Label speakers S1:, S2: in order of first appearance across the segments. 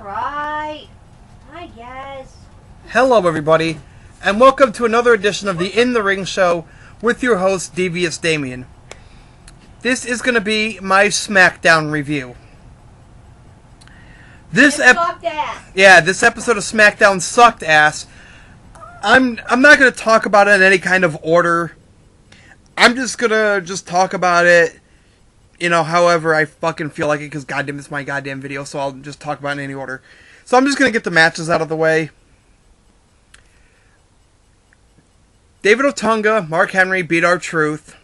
S1: alright. I guess.
S2: Hello, everybody, and welcome to another edition of the In the Ring Show with your host, Devious Damien. This is going to be my Smackdown review. This
S1: sucked ass.
S2: Yeah, this episode of Smackdown sucked ass. I'm not going to talk about it in any kind of order. I'm just going to talk about it, however I fucking feel like it, because goddamn, it's my goddamn video, so I'll just talk about it in any order. So I'm just going to get the matches out of the way. David Otunga, Mark Henry beat R-Truth.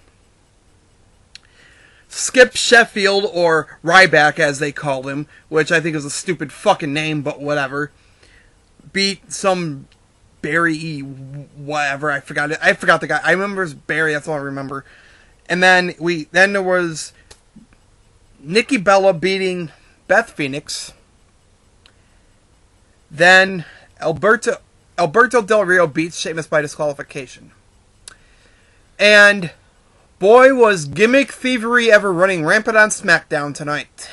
S2: Skip Sheffield, or Ryback as they call him, which I think is a stupid fucking name, but whatever, beat some Barry whatever, I forgot it. I forgot the guy. I remember it's Barry, that's all I remember. And then there was Nikki Bella beating Beth Phoenix. Then Alberto Del Rio beats Sheamus by disqualification. And boy, was gimmick thievery ever running rampant on SmackDown tonight.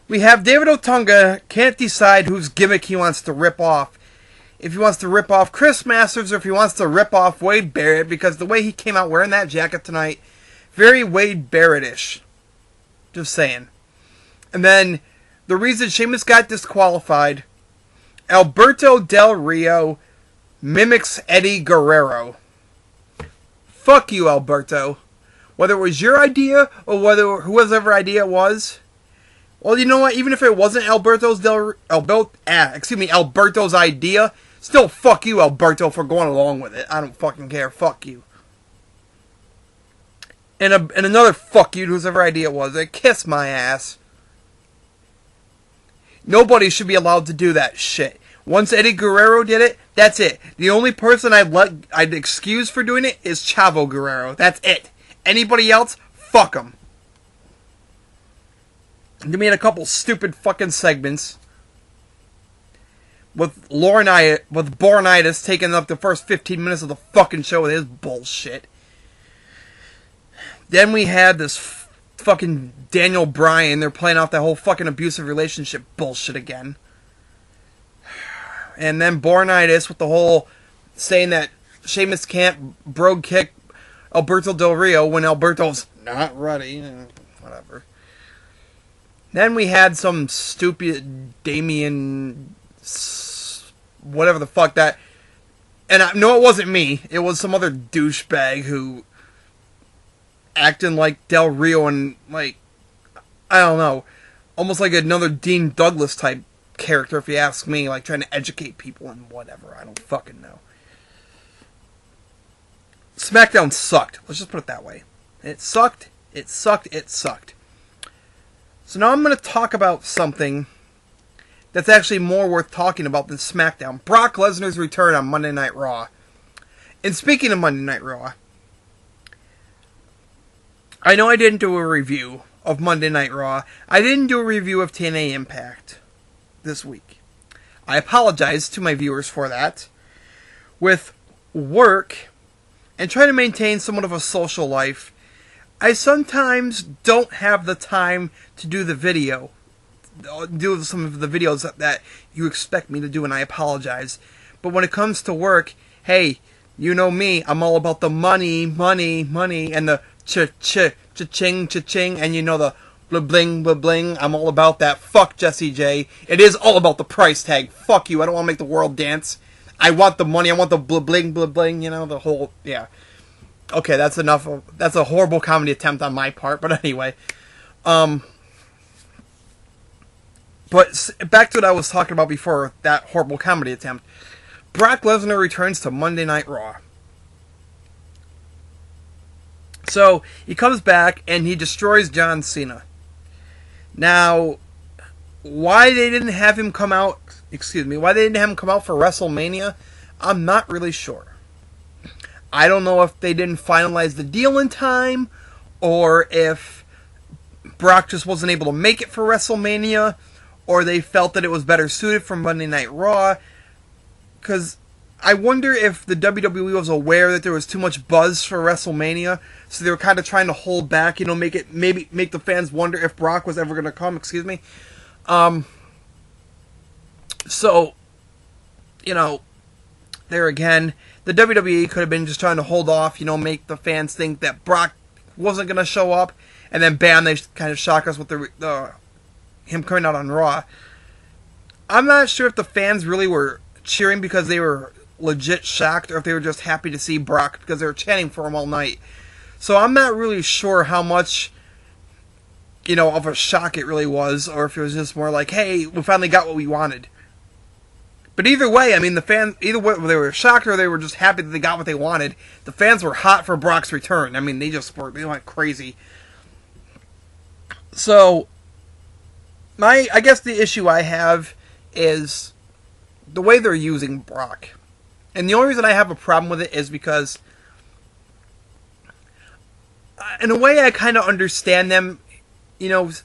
S2: We have David Otunga can't decide whose gimmick he wants to rip off. If he wants to rip off Chris Masters or if he wants to rip off Wade Barrett, because the way he came out wearing that jacket tonight, very Wade Barrett-ish. Just saying. And then the reason Sheamus got disqualified, Alberto Del Rio mimics Eddie Guerrero. Fuck you, Alberto. Whether it was your idea or whether whoever idea it was. Well, you know what? Even if it wasn't Alberto's idea, still fuck you, Alberto, for going along with it. I don't fucking care. Fuck you. And another fuck you to whoever idea it was. Kiss my ass. Nobody should be allowed to do that shit. Once Eddie Guerrero did it, that's it. The only person I'd excuse for doing it is Chavo Guerrero. That's it. Anybody else, fuck them. They made a couple stupid fucking segments with Bornitis taking up the first 15 minutes of the fucking show with his bullshit. Then we had this fucking Daniel Bryan. They're playing off that whole fucking abusive relationship bullshit again. And then Bornitis with the whole saying that Sheamus can't brogue kick Alberto Del Rio when Alberto's not ready. Whatever. Then we had some stupid Damien, whatever the fuck that. And no, it wasn't me. It was some other douchebag who acting like Del Rio and I don't know, almost like another Dean Douglas type character, if you ask me, trying to educate people and whatever. I don't fucking know. SmackDown sucked. Let's just put it that way. It sucked. It sucked. It sucked. So now I'm going to talk about something that's actually more worth talking about than SmackDown. Brock Lesnar's return on Monday Night Raw. And speaking of Monday Night Raw, I know I didn't do a review of Monday Night Raw. I didn't do a review of TNA Impact this week. I apologize to my viewers for that. With work and trying to maintain somewhat of a social life, I sometimes don't have the time to do the video. Do some of the videos that you expect me to do, and I apologize. But when it comes to work, hey, you know me, I'm all about the money, money, money, and the cha-ching, cha-ching, and the blah-bling, blah-bling. I'm all about that. Fuck Jesse J. It is all about the price tag. Fuck you. I don't want to make the world dance. I want the money. I want the blah-bling, blah-bling, the whole, yeah. Okay, that's enough. That's a horrible comedy attempt on my part, but anyway. But back to what I was talking about before, that horrible comedy attempt. Brock Lesnar returns to Monday Night Raw. So, he comes back and he destroys John Cena. Now, why they didn't have him come out for WrestleMania, I'm not really sure. I don't know if they didn't finalize the deal in time, or if Brock just wasn't able to make it for WrestleMania, or they felt that it was better suited for Monday Night Raw. Because I wonder if the WWE was aware that there was too much buzz for WrestleMania, so they were kind of trying to hold back, make the fans wonder if Brock was ever going to come. Excuse me. So, you know, there again, the WWE could have been just trying to hold off, make the fans think that Brock wasn't going to show up, and then bam, they kind of shock us with him coming out on Raw. I'm not sure if the fans really were cheering because they were legit shocked, or if they were just happy to see Brock because they were chanting for him all night. So I'm not really sure how much, of a shock it really was, or if it was just more like, hey, we finally got what we wanted. But either way, I mean, the fans, either way, they were shocked or they were just happy that they got what they wanted. The fans were hot for Brock's return. I mean, they went crazy. So, I guess the issue I have is the way they're using Brock. And the only reason I have a problem with it is because, in a way, I kind of understand them,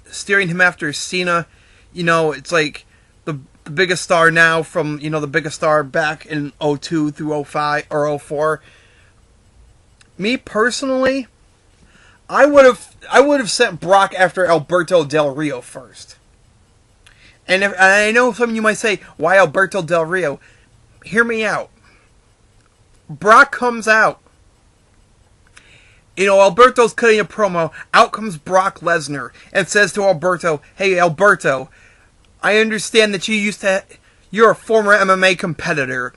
S2: steering him after Cena. It's like the biggest star now from, the biggest star back in 02 through 05 or 04. Me personally, I would have sent Brock after Alberto Del Rio first. And I know some of you might say, why Alberto Del Rio? Hear me out. Brock comes out. Alberto's cutting a promo. Out comes Brock Lesnar and says to Alberto, hey, Alberto, I understand that you're a former MMA competitor.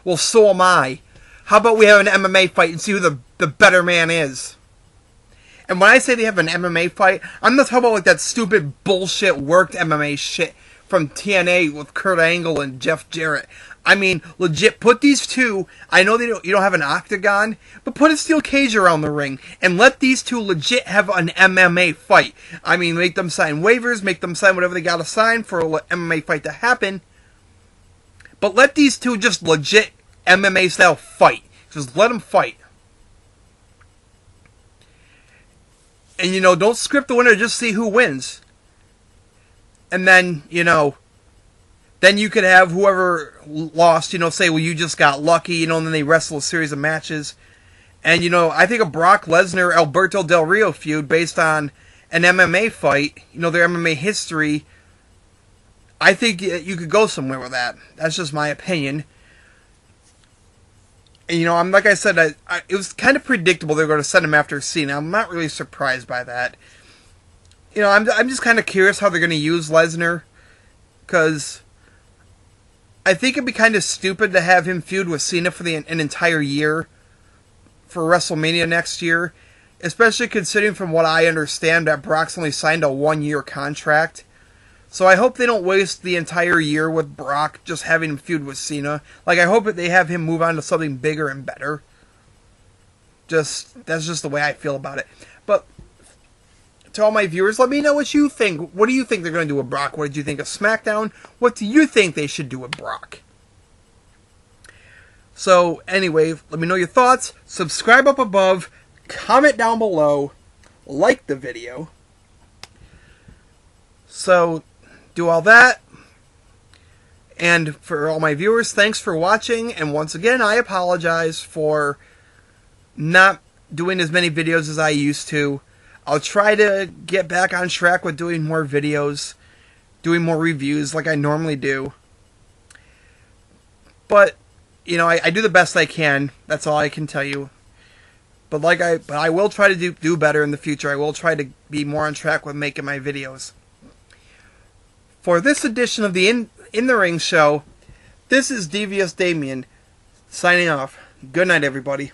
S2: Well, so am I. How about we have an MMA fight and see who the better man is? And when I say they have an MMA fight, I'm not talking about like that stupid bullshit worked MMA shit from TNA with Kurt Angle and Jeff Jarrett. I mean, legit, put these two, I know you don't have an octagon, but put a steel cage around the ring, and let these two legit have an MMA fight. I mean, make them sign waivers, make them sign whatever they gotta sign for an MMA fight to happen, but let these two just legit MMA style fight. Just let them fight. And, don't script the winner, just see who wins. And then, then you could have whoever lost, say, well, you just got lucky, and then they wrestle a series of matches. And, I think a Brock Lesnar-Alberto Del Rio feud based on an MMA fight, their MMA history, I think you could go somewhere with that. That's just my opinion. And, I'm like I said, it was kind of predictable they were going to send him after Cena. I'm not really surprised by that. I'm just kind of curious how they're going to use Lesnar, because I think it'd be kind of stupid to have him feud with Cena for an entire year for WrestleMania next year, especially considering from what I understand that Brock's only signed a 1-year contract. So I hope they don't waste the entire year with Brock just having him feud with Cena. Like, I hope that they have him move on to something bigger and better. That's just the way I feel about it. But to all my viewers, let me know what you think. What do you think they're going to do with Brock? What did you think of Smackdown? What do you think they should do with Brock? So, anyway, let me know your thoughts. Subscribe up above. Comment down below. Like the video. So, do all that. And for all my viewers, thanks for watching. And once again, I apologize for not doing as many videos as I used to. I'll try to get back on track with doing more videos, doing more reviews like I normally do. But, I do the best I can. That's all I can tell you. But I will try to do better in the future. I will try to be more on track with making my videos. For this edition of the In the Ring show, this is Devious Damien signing off. Good night, everybody.